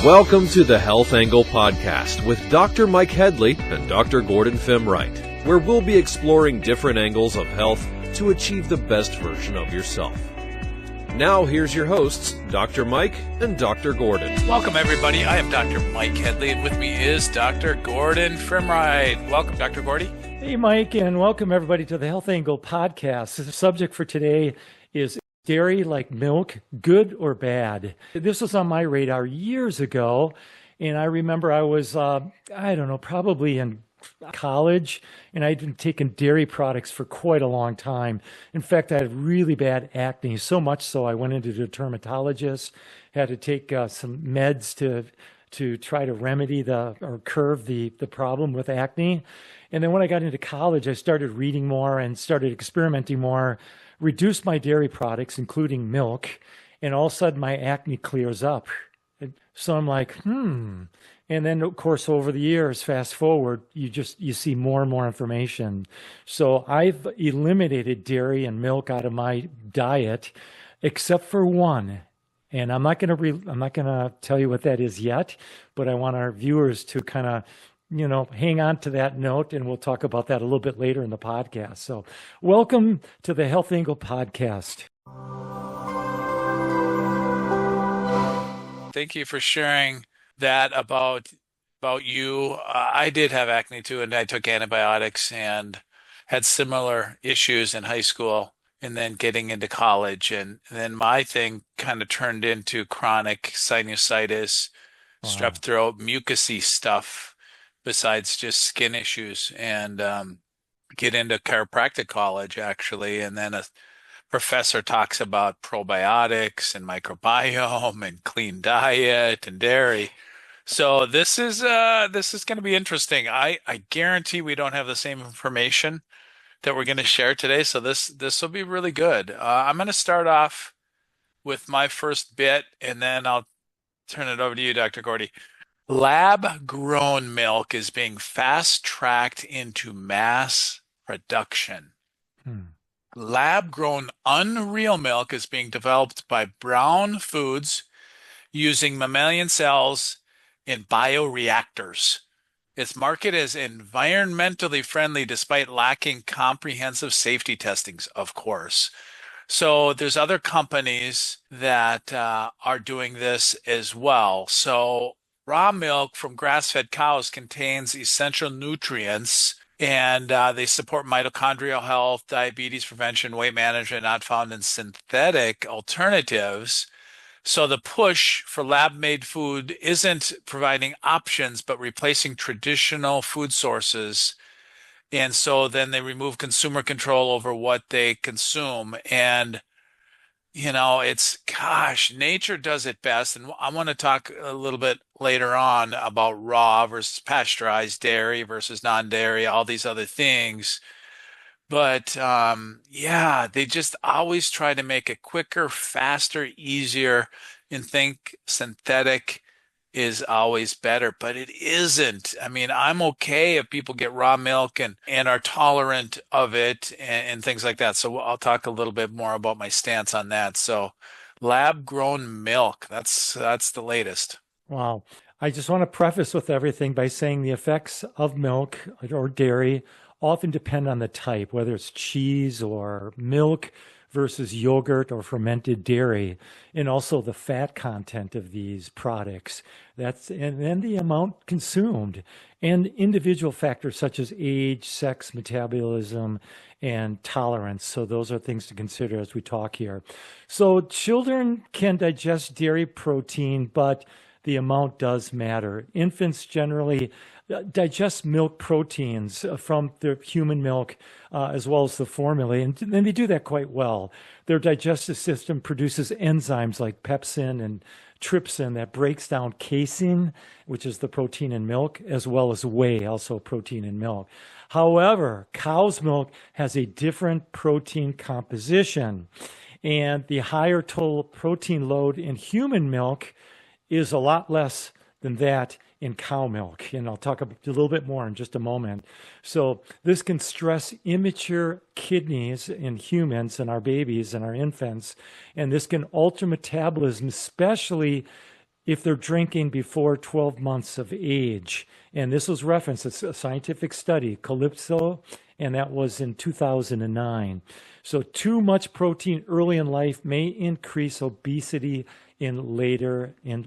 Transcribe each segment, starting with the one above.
Welcome to the Health Angle Podcast with Dr. Mike Headlee and Dr. Gordon Fimreite, where we'll be exploring different angles of health to achieve the best version of yourself. Now, here's your hosts, Dr. Mike and Dr. Gordon. Welcome, everybody. I am Dr. Mike Headlee, and with me is Dr. Gordon Fimreite. Welcome, Dr. Gordy. Hey, Mike, and welcome, everybody, to the Health Angle Podcast. The subject for today is dairy like milk, good or bad? This was on my radar years ago, and I remember I was, probably in college, and I'd been taking dairy products for quite a long time. In fact, I had really bad acne, so much so I went into the dermatologist, had to take some meds to try to remedy or curb the problem with acne. And then when I got into college, I started reading more and started experimenting more, reduced my dairy products, including milk, and all of a sudden my acne clears up. And so I'm like, And then, of course, over the years, fast forward, you see more and more information. So I've eliminated dairy and milk out of my diet, except for one. And I'm not going to tell you what that is yet, but I want our viewers to kind of hang on to that note, and we'll talk about that a little bit later in the podcast. So welcome to the Health Angle Podcast. Thank you for sharing that about you. I did have acne too, and I took antibiotics and had similar issues in high school and then getting into college. And then my thing kind of turned into chronic sinusitis, strep throat, mucousy stuff, besides just skin issues, and get into chiropractic college, actually. And then a professor talks about probiotics and microbiome and clean diet and dairy. So this is going to be interesting. I guarantee we don't have the same information that we're going to share today. So this will be really good. I'm going to start off with my first bit, and then I'll turn it over to you, Dr. Gordy. Lab-grown milk is being fast-tracked into mass production. Lab-grown unreal milk is being developed by Brown Foods using mammalian cells in bioreactors. Its market is environmentally friendly despite lacking comprehensive safety testings, of course. So there's other companies that are doing this as well. So raw milk from grass-fed cows contains essential nutrients, and they support mitochondrial health, diabetes prevention, weight management, not found in synthetic alternatives. So the push for lab-made food isn't providing options, but replacing traditional food sources. And so then they remove consumer control over what they consume. And nature does it best. And I want to talk a little bit later on about raw versus pasteurized dairy versus non-dairy, all these other things. But they just always try to make it quicker, faster, easier, and think synthetic is always better, but it isn't. I mean, I'm okay if people get raw milk and are tolerant of it and things like that. So I'll talk a little bit more about my stance on that. So lab-grown milk, that's the latest. Wow. I just want to preface with everything by saying the effects of milk or dairy often depend on the type, whether it's cheese or milk versus yogurt or fermented dairy, and also the fat content of these products. And then the amount consumed, and individual factors such as age, sex, metabolism, and tolerance. So those are things to consider as we talk here. So children can digest dairy protein, but the amount does matter. Infants generally digest milk proteins from their human milk as well as the formula, and they do that quite well. Their digestive system produces enzymes like pepsin and trypsin that breaks down casein, which is the protein in milk, as well as whey, also protein in milk. However, cow's milk has a different protein composition, and the higher total protein load in human milk is a lot less than that in cow milk. And I'll talk a little bit more in just a moment. So this can stress immature kidneys in humans and our babies and our infants. And this can alter metabolism, especially if they're drinking before 12 months of age. And this was referenced, it's a scientific study, Calypso, and that was in 2009. So too much protein early in life may increase obesity in later in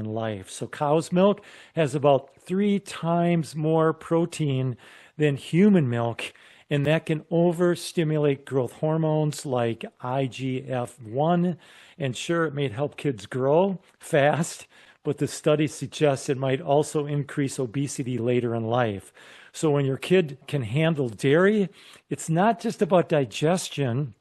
life. So cow's milk has about 3 times more protein than human milk, and that can overstimulate growth hormones like IGF-1. And sure, it may help kids grow fast, but the study suggests it might also increase obesity later in life. So when your kid can handle dairy, it's not just about digestion,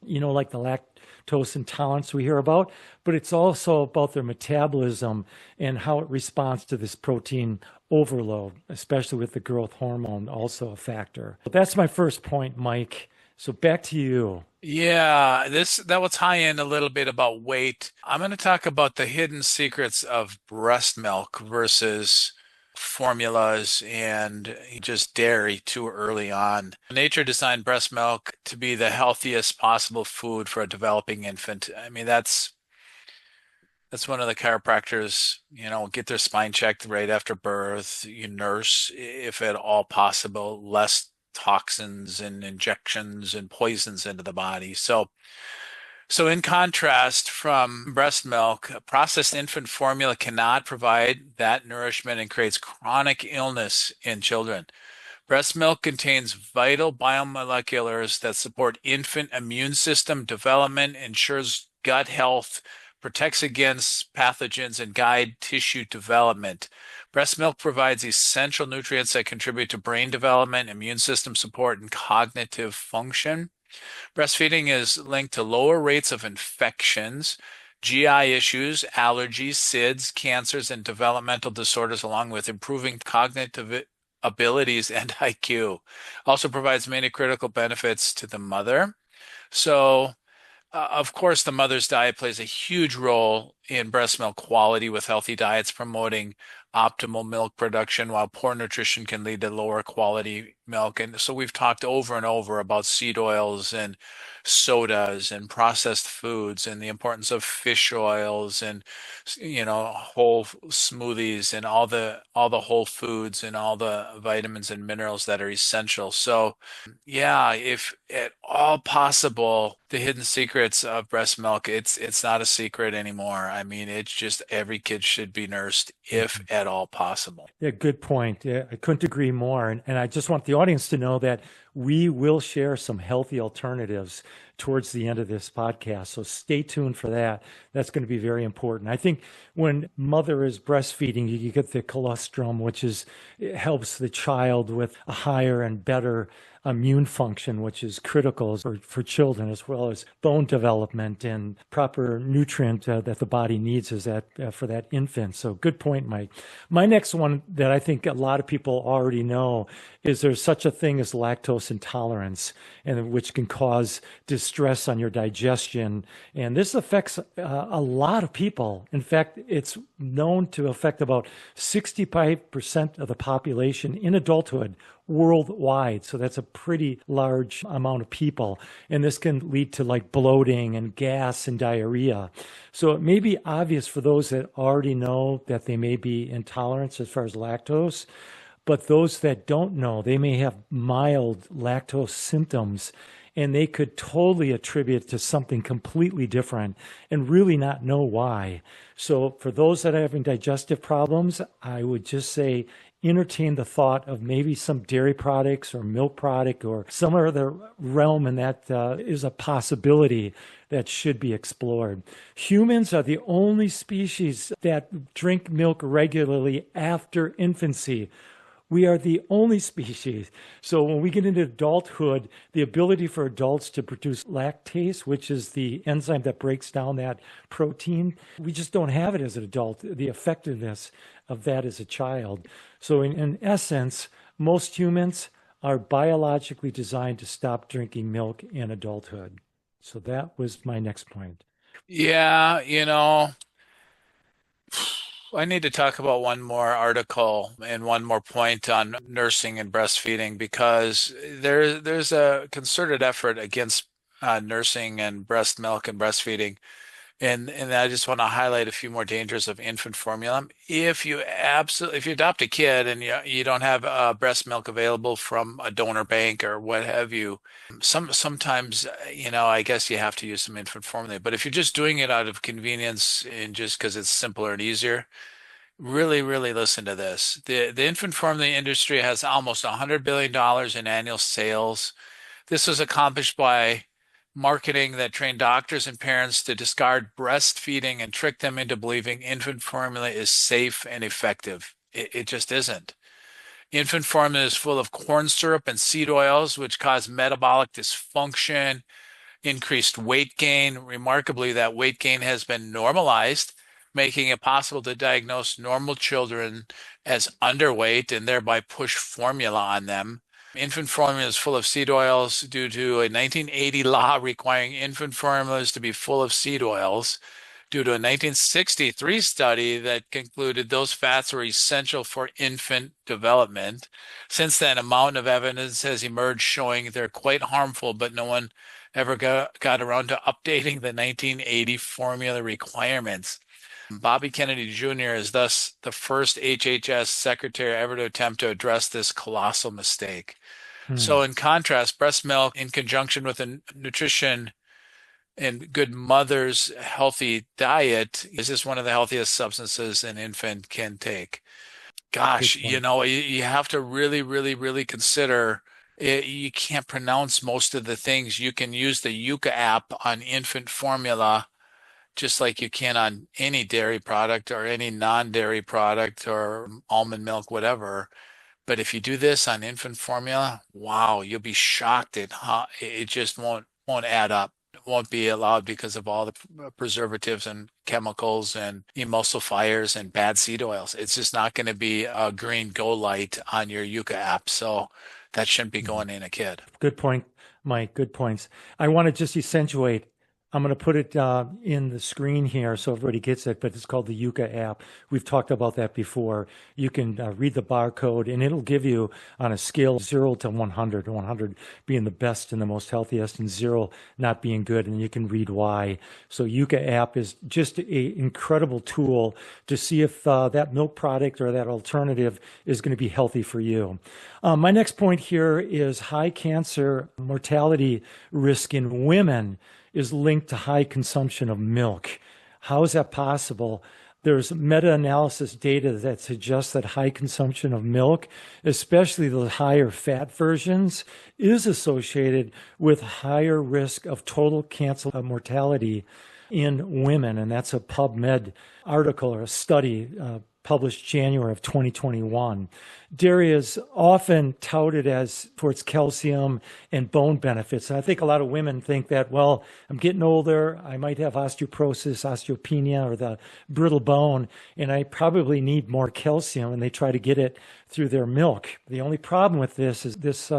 like the lactose intolerance we hear about, but it's also about their metabolism and how it responds to this protein overload, especially with the growth hormone also a factor. But that's my first point, Mike. So back to you. Yeah, that will tie in a little bit about weight. I'm going to talk about the hidden secrets of breast milk versus formulas and just dairy too early on. Nature designed breast milk to be the healthiest possible food for a developing infant. I mean, that's one of the chiropractors, get their spine checked right after birth. You nurse, if at all possible, less toxins and injections and poisons into the body. So in contrast from breast milk, processed infant formula cannot provide that nourishment and creates chronic illness in children. Breast milk contains vital biomoleculars that support infant immune system development, ensures gut health, protects against pathogens, and guide tissue development. Breast milk provides essential nutrients that contribute to brain development, immune system support, and cognitive function. Breastfeeding is linked to lower rates of infections, GI issues, allergies, SIDS, cancers, and developmental disorders, along with improving cognitive abilities and IQ. Also provides many critical benefits to the mother. So, of course, the mother's diet plays a huge role in breast milk quality, with healthy diets promoting optimal milk production, while poor nutrition can lead to lower quality milk. And so we've talked over and over about seed oils and sodas and processed foods and the importance of fish oils and whole smoothies and all the whole foods and all the vitamins and minerals that are essential. So yeah, if at all possible, the hidden secrets of breast milk, it's not a secret anymore. I mean, it's just every kid should be nursed if at all possible. Yeah, good point. Yeah, I couldn't agree more. And I just want the audience to know that we will share some healthy alternatives towards the end of this podcast. So stay tuned for that. That's going to be very important. I think when mother is breastfeeding, you get the colostrum, which it helps the child with a higher and better immune function, which is critical for children, as well as bone development and proper nutrient that the body needs for that infant. So good point, Mike. My next one that I think a lot of people already know is there's such a thing as lactose intolerance, and which can cause distress on your digestion. And this affects a lot of people. In fact, it's known to affect about 65% of the population in adulthood worldwide. So that's a pretty large amount of people. And this can lead to like bloating and gas and diarrhea. So it may be obvious for those that already know that they may be intolerant as far as lactose. But those that don't know, they may have mild lactose symptoms, and they could totally attribute it to something completely different and really not know why. So for those that are having digestive problems, I would just say entertain the thought of maybe some dairy products or milk product or some other realm, and that is a possibility that should be explored. Humans are the only species that drink milk regularly after infancy. We are the only species. So when we get into adulthood, the ability for adults to produce lactase, which is the enzyme that breaks down that protein, we just don't have it as an adult, the effectiveness of that as a child. So in essence, most humans are biologically designed to stop drinking milk in adulthood. So that was my next point. Yeah, I need to talk about one more article and one more point on nursing and breastfeeding, because there's a concerted effort against nursing and breast milk and breastfeeding. And I just want to highlight a few more dangers of infant formula. If you adopt a kid and you don't have breast milk available from a donor bank or what have you, sometimes I guess you have to use some infant formula. But if you're just doing it out of convenience and just because it's simpler and easier, really, really listen to this. The infant formula industry has almost $100 billion in annual sales. This was accomplished by marketing that trained doctors and parents to discard breastfeeding and trick them into believing infant formula is safe and effective. It just isn't. Infant formula is full of corn syrup and seed oils, which cause metabolic dysfunction, increased weight gain. Remarkably, that weight gain has been normalized, making it possible to diagnose normal children as underweight and thereby push formula on them. Infant formula is full of seed oils due to a 1980 law requiring infant formulas to be full of seed oils, due to a 1963 study that concluded those fats were essential for infant development. Since then, a mountain of evidence has emerged showing they're quite harmful, but no one ever got around to updating the 1980 formula requirements. Bobby Kennedy Jr. is thus the first HHS secretary ever to attempt to address this colossal mistake. So in contrast, breast milk in conjunction with a nutrition and good mother's healthy diet is just one of the healthiest substances an infant can take. Gosh, you have to really, really, really consider it. You can't pronounce most of the things. You can use the Yuka app on infant formula just like you can on any dairy product or any non-dairy product or almond milk, whatever. But if you do this on infant formula, wow, you'll be shocked at how it just won't add up. It won't be allowed because of all the preservatives and chemicals and emulsifiers and bad seed oils. It's just not going to be a green go light on your Yuka app. So that shouldn't be going in a kid. Good point, Mike. Good points. I want to just accentuate. I'm going to put it in the screen here so everybody gets it, but it's called the Yuka app. We've talked about that before. You can read the barcode, and it'll give you on a scale of 0 to 100, 100 being the best and the most healthiest, and 0 not being good, and you can read why. So Yuka app is just an incredible tool to see if that milk product or that alternative is going to be healthy for you. My next point here is high cancer mortality risk in women is linked to high consumption of milk. How is that possible? There's meta-analysis data that suggests that high consumption of milk, especially the higher fat versions, is associated with higher risk of total cancer mortality in women. And that's a PubMed article or a study published January of 2021. Dairy is often touted as for its calcium and bone benefits. And I think a lot of women think that, well, I'm getting older, I might have osteoporosis, osteopenia, or the brittle bone, and I probably need more calcium, and they try to get it through their milk. The only problem with this is this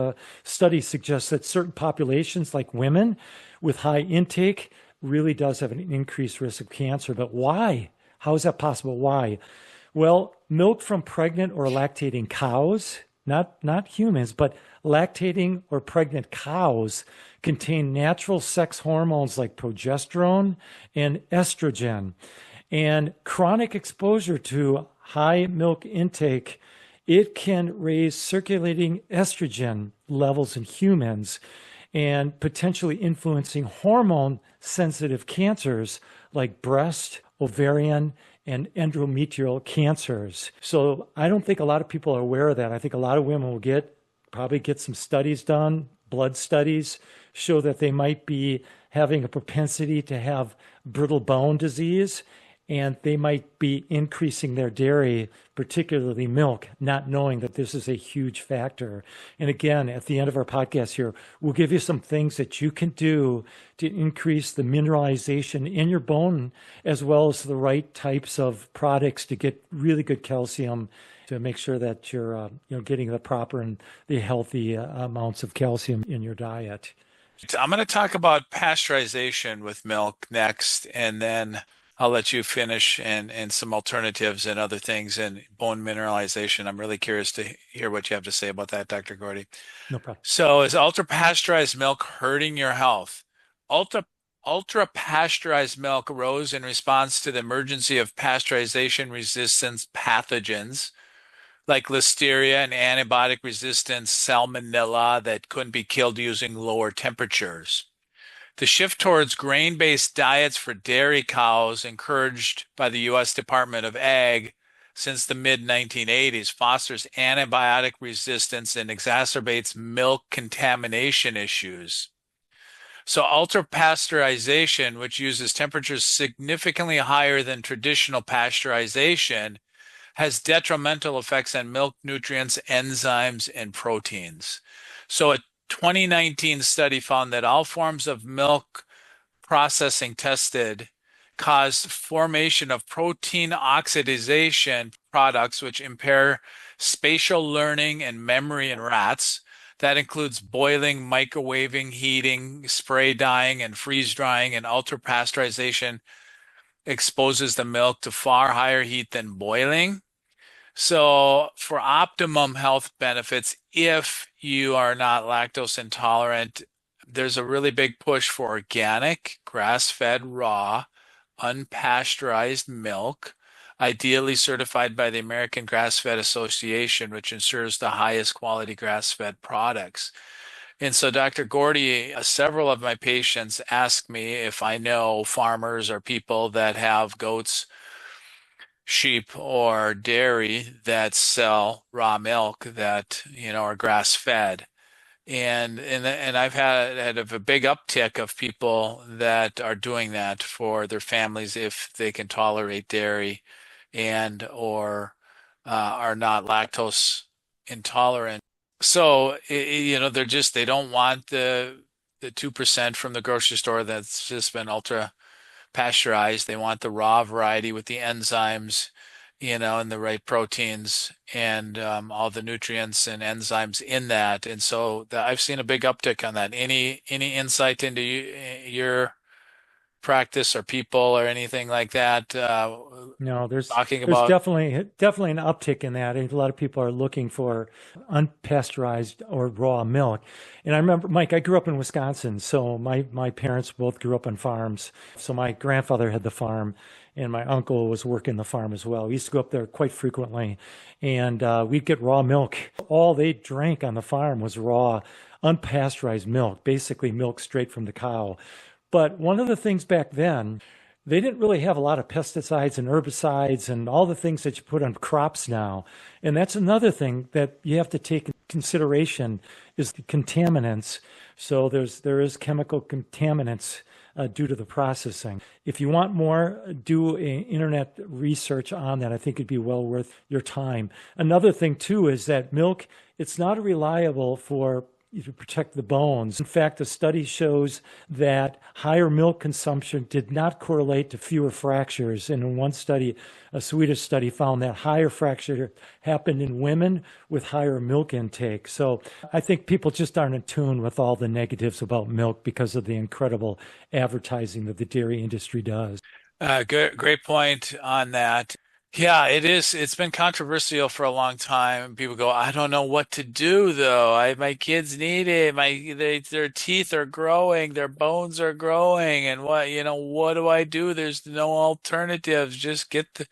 study suggests that certain populations, like women with high intake, really does have an increased risk of cancer. But why? How is that possible? Why? Well, milk from pregnant or lactating cows, not humans, but lactating or pregnant cows contain natural sex hormones like progesterone and estrogen. And chronic exposure to high milk intake, it can raise circulating estrogen levels in humans and potentially influencing hormone-sensitive cancers like breast, ovarian, and endometrial cancers. So I don't think a lot of people are aware of that. I think a lot of women will probably get some studies done, blood studies, show that they might be having a propensity to have brittle bone disease, and they might be increasing their dairy, particularly milk, not knowing that this is a huge factor. And again, at the end of our podcast here, we'll give you some things that you can do to increase the mineralization in your bone, as well as the right types of products to get really good calcium, to make sure that you're getting the proper and the healthy amounts of calcium in your diet. I'm going to talk about pasteurization with milk next, and then I'll let you finish and some alternatives and other things and bone mineralization. I'm really curious to hear what you have to say about that, Dr. Gordy. No problem. So is ultra pasteurized milk hurting your health? Ultra ultra-pasteurized milk arose in response to the emergence of pasteurization-resistant pathogens like listeria and antibiotic-resistant salmonella that couldn't be killed using lower temperatures. The shift towards grain-based diets for dairy cows, encouraged by the U.S. Department of Ag since the mid-1980s, fosters antibiotic resistance and exacerbates milk contamination issues. So ultra-pasteurization, which uses temperatures significantly higher than traditional pasteurization, has detrimental effects on milk nutrients, enzymes, and proteins. So a 2019 study found that all forms of milk processing tested caused formation of protein oxidation products which impair spatial learning and memory in rats. That includes boiling, microwaving, heating, spray drying, and freeze drying, and ultra-pasteurization exposes the milk to far higher heat than boiling. So for optimum health benefits, if you are not lactose intolerant, there's a really big push for organic, grass-fed, raw, unpasteurized milk, ideally certified by the American Grass-Fed Association, which ensures the highest quality grass-fed products. And so, Dr. Gordy, several of my patients ask me if I know farmers or people that have goats, sheep, or dairy that sell raw milk that, are grass-fed. And I've had a big uptick of people that are doing that for their families if they can tolerate dairy and or are not lactose intolerant. So they don't want the 2% from the grocery store that's just been ultra pasteurized. They want the raw variety with the enzymes, and the right proteins and all the nutrients and enzymes in that. And so I've seen a big uptick on that. Any insight into your practice or people or anything like that? No, Talking there's about definitely an uptick in that. A lot of people are looking for unpasteurized or raw milk. And I remember, Mike, I grew up in Wisconsin, so my parents both grew up on farms. So my grandfather had the farm, and my uncle was working the farm as well. We used to go up there quite frequently, and we'd get raw milk. All they drank on the farm was raw, unpasteurized milk, basically milk straight from the cow. But one of the things back then, they didn't really have a lot of pesticides and herbicides and all the things that you put on crops now. And that's another thing that you have to take into consideration is the contaminants. So there is chemical contaminants due to the processing. If you want more, do internet research on that. I think it'd be well worth your time. Another thing too is that milk, it's not reliable for to protect the bones. In fact, a study shows that higher milk consumption did not correlate to fewer fractures. And in one study, a Swedish study found that higher fracture happened in women with higher milk intake. So I think people just aren't in tune with all the negatives about milk because of the incredible advertising that the dairy industry does. Great point on that. Yeah, it is. It's been controversial for a long time. People go, I don't know what to do though. My kids need it. Their teeth are growing, their bones are growing, and what do I do? There's no alternatives. Just get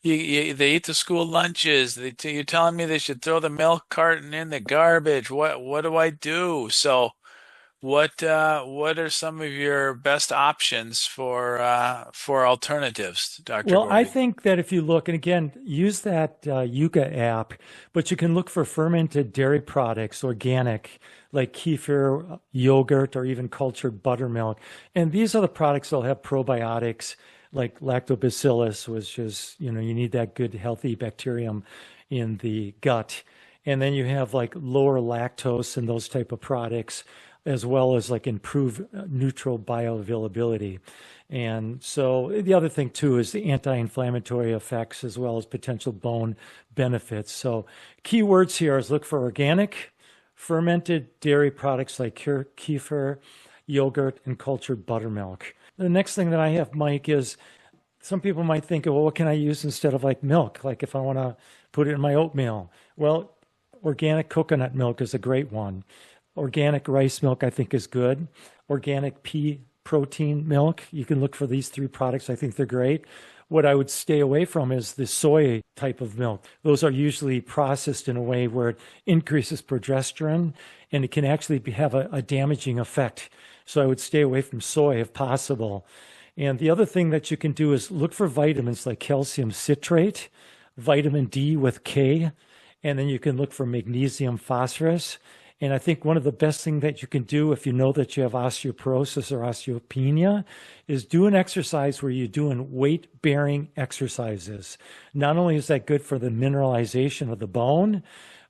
they eat the school lunches. You're telling me they should throw the milk carton in the garbage. What do I do? So what are some of your best options for alternatives, Dr. Well, I Gordy? think that if you look, and again, use that Yuka app, but you can look for fermented dairy products, organic, like kefir, yogurt, or even cultured buttermilk. And these are the products that'll have probiotics like lactobacillus, which is, you need that good, healthy bacterium in the gut. And then you have like lower lactose and those type of products, as well as like improved neutral bioavailability. And so the other thing too is the anti-inflammatory effects as well as potential bone benefits. So keywords here is look for organic, fermented dairy products like kefir, yogurt, and cultured buttermilk. The next thing that I have, Mike, is some people might think, well, what can I use instead of like milk? Like if I want to put it in my oatmeal. Well, organic coconut milk is a great one. Organic rice milk, I think, is good. Organic pea protein milk. You can look for these 3 products. I think they're great. What I would stay away from is the soy type of milk. Those are usually processed in a way where it increases progesterone, and it can actually have a damaging effect. So I would stay away from soy if possible. And the other thing that you can do is look for vitamins like calcium citrate, vitamin D with K, and then you can look for magnesium phosphorus. And I think one of the best things that you can do if you know that you have osteoporosis or osteopenia is do an exercise where you're doing weight-bearing exercises. Not only is that good for the mineralization of the bone,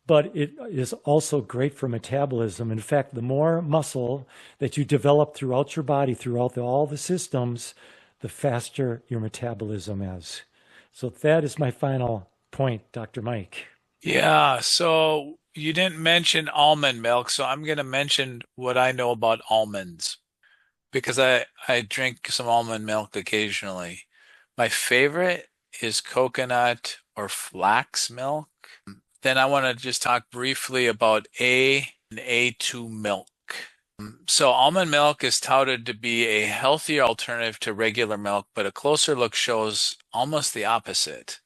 but it is also great for metabolism. In fact, the more muscle that you develop throughout your body, throughout all the systems, the faster your metabolism is. So that is my final point, Dr. Mike. Yeah, so you didn't mention almond milk, so I'm going to mention what I know about almonds because I drink some almond milk occasionally. My favorite is coconut or flax milk. Then I want to just talk briefly about A and A2 milk. So almond milk is touted to be a healthier alternative to regular milk, but a closer look shows almost the opposite.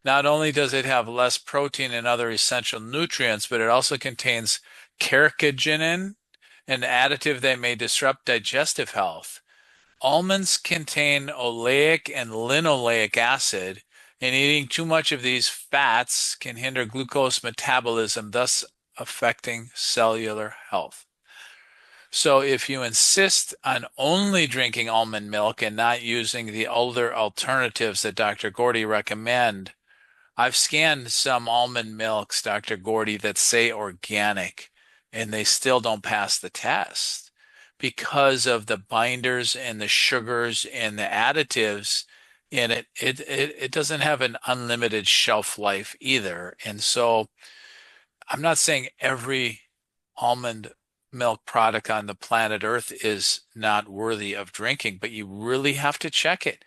Not only does it have less protein and other essential nutrients, but it also contains carcinogen, an additive that may disrupt digestive health. Almonds contain oleic and linoleic acid, and eating too much of these fats can hinder glucose metabolism, thus affecting cellular health. So if you insist on only drinking almond milk and not using the older alternatives that Dr. Gordy recommend, I've scanned some almond milks, Dr. Gordy, that say organic, and they still don't pass the test because of the binders and the sugars and the additives in it. It doesn't have an unlimited shelf life either. And so I'm not saying every almond milk product on the planet Earth is not worthy of drinking, but you really have to check it.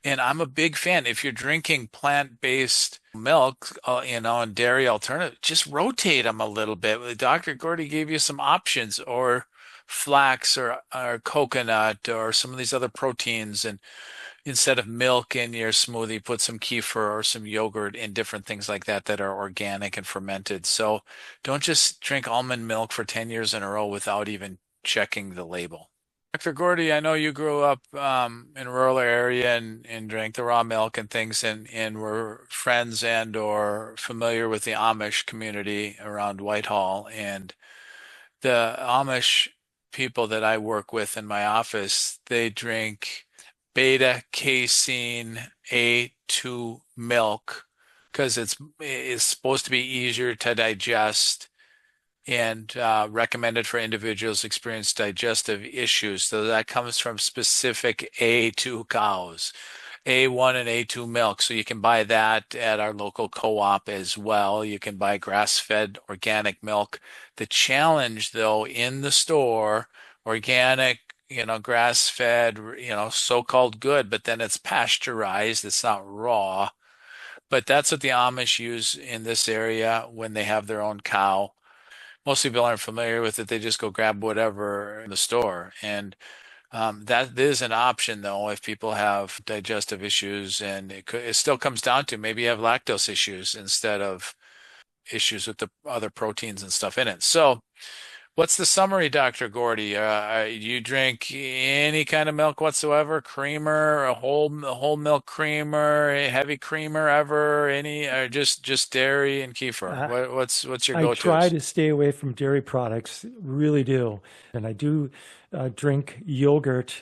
And I'm a big fan. If you're drinking plant-based milk, and dairy alternative, just rotate them a little bit. Dr. Gordy gave you some options, or flax or coconut or some of these other proteins. And instead of milk in your smoothie, put some kefir or some yogurt and different things like that that are organic and fermented. So don't just drink almond milk for 10 years in a row without even checking the label. Dr. Gordy, I know you grew up in a rural area and drank the raw milk and things and were friends and or familiar with the Amish community around Whitehall. And the Amish people that I work with in my office, they drink beta casein A2 milk because it's supposed to be easier to digest and recommended for individuals experience digestive issues. So that comes from specific A2 cows, A1 and A2 milk. So you can buy that at our local co-op as well. You can buy grass-fed organic milk. The challenge, though, in the store, organic, grass-fed, so-called good, but then it's pasteurized. It's not raw. But that's what the Amish use in this area when they have their own cow. Most people aren't familiar with it. They just go grab whatever in the store. And that is an option, though, if people have digestive issues. And it still comes down to maybe you have lactose issues instead of issues with the other proteins and stuff in it. So what's the summary, Dr. Gordy? You drink any kind of milk whatsoever? Creamer, a whole milk creamer, a heavy creamer ever? Any, or just dairy and kefir? What's your go-to? I try to stay away from dairy products, really do. And I do drink yogurt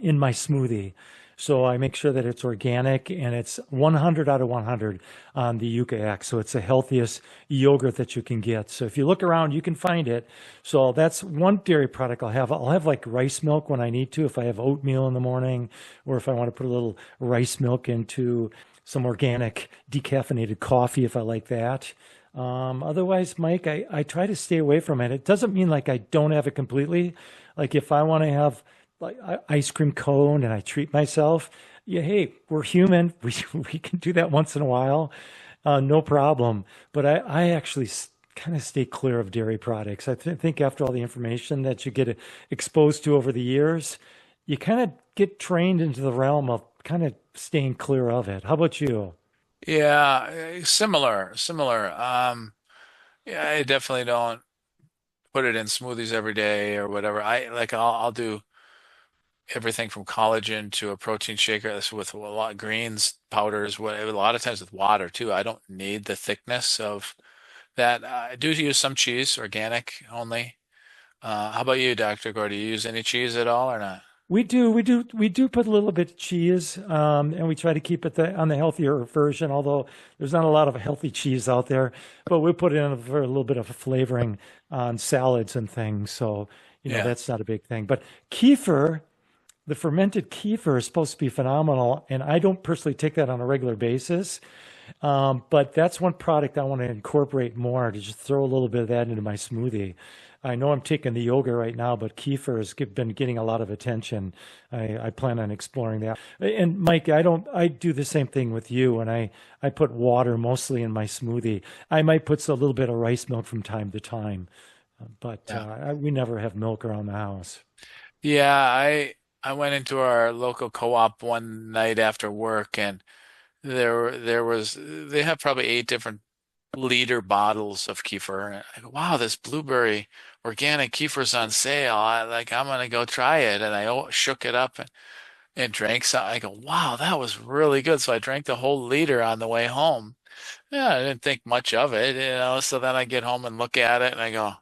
in my smoothie. So I make sure that it's organic and it's 100 out of 100 on the Yucca X. So it's the healthiest yogurt that you can get. So if you look around, you can find it. So that's one dairy product I'll have. I'll have like rice milk when I need to, if I have oatmeal in the morning, or if I want to put a little rice milk into some organic decaffeinated coffee, if I like that. Otherwise, Mike, I try to stay away from it. It doesn't mean like I don't have it completely. Like if I want to have like ice cream cone and I treat myself, yeah, hey, we're human. We can do that once in a while, no problem. But I actually kind of stay clear of dairy products. I think after all the information that you get exposed to over the years, you kind of get trained into the realm of kind of staying clear of it. How about you? Yeah, similar. Yeah, I definitely don't put it in smoothies every day or whatever. I'll do everything from collagen to a protein shaker. That's with a lot of greens, powders, a lot of times with water too. I don't need the thickness of that. I do use some cheese, organic only. How about you, Dr. Gore? Do you use any cheese at all or not? We do put a little bit of cheese, and we try to keep it on the healthier version. Although there's not a lot of healthy cheese out there, but we put it in for a little bit of a flavoring on salads and things. So Yeah. that's not a big thing. But kefir, the fermented kefir, is supposed to be phenomenal, and I don't personally take that on a regular basis. But that's one product I want to incorporate more, to just throw a little bit of that into my smoothie. I know I'm taking the yoga right now, but kefir has been getting a lot of attention. I plan on exploring that. And Mike, I do the same thing with you, and I put water mostly in my smoothie. I might put a little bit of rice milk from time to time, but Yeah. we never have milk around the house. Yeah, I went into our local co-op one night after work, and they have probably 8 different liter bottles of kefir. And I go, wow, this blueberry organic kefir's on sale. I'm gonna go try it. And I shook it up and drank some. I go, wow, that was really good. So I drank the whole liter on the way home. Yeah, I didn't think much of it. So then I get home and look at it and I go,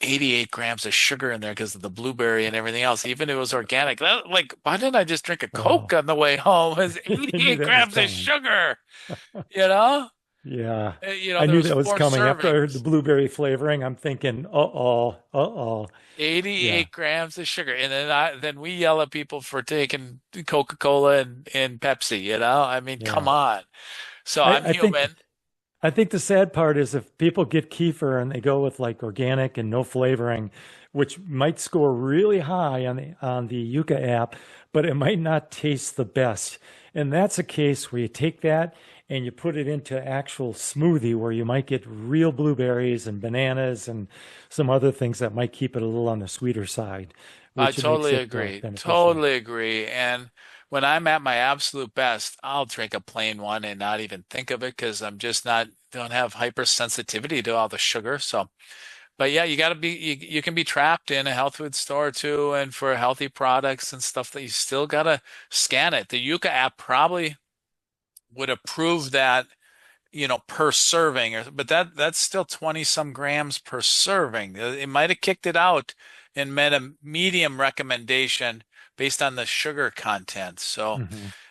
88 grams of sugar in there because of the blueberry and everything else, even if it was organic. Why didn't I just drink a Coke Oh, on the way home? It's I knew 88 that was grams of coming. sugar, you know? Yeah, I There knew was that was four coming. After I heard the servings, blueberry flavoring, I'm thinking, uh-oh. Yeah, 88 grams of sugar. And then we yell at people for taking Coca-Cola and Pepsi. I mean, come yeah. on. So I, I'm I think human. I think the sad part is if people get kefir and they go with like organic and no flavoring, which might score really high on the Yuka app, but it might not taste the best. And that's a case where you take that and you put it into actual smoothie where you might get real blueberries and bananas and some other things that might keep it a little on the sweeter side, I which makes totally it agree. beneficial. Totally agree. And when I'm at my absolute best, I'll drink a plain one and not even think of it because I'm just don't have hypersensitivity to all the sugar. So, but yeah, you can be trapped in a health food store too. And for healthy products and stuff that you still gotta scan it. The Yuka app probably would approve that, per serving, but that's still 20 some grams per serving. It might have kicked it out and made a medium recommendation based on the sugar content. So Hmm.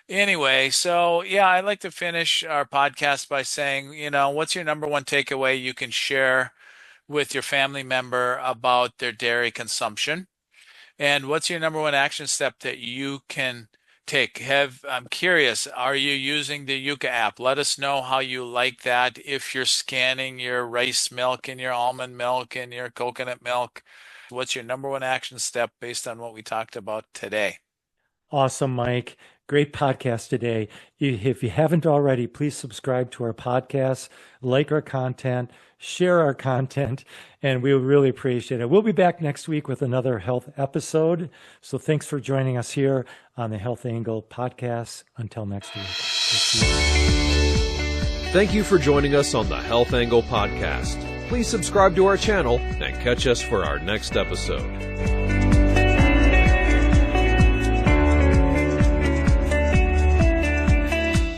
anyway, so yeah, I'd like to finish our podcast by saying, what's your number one takeaway you can share with your family member about their dairy consumption? And what's your number one action step that you can take? I'm curious, are you using the Yuka app? Let us know how you like that. If you're scanning your rice milk and your almond milk and your coconut milk, what's your number one action step based on what we talked about today? Awesome, Mike. Great podcast today. If you haven't already, please subscribe to our podcast, like our content, share our content, and we would really appreciate it. We'll be back next week with another health episode. So thanks for joining us here on the Health Angle podcast. Until next week. We'll see you. Thank you for joining us on the Health Angle podcast. Please subscribe to our channel and catch us for our next episode.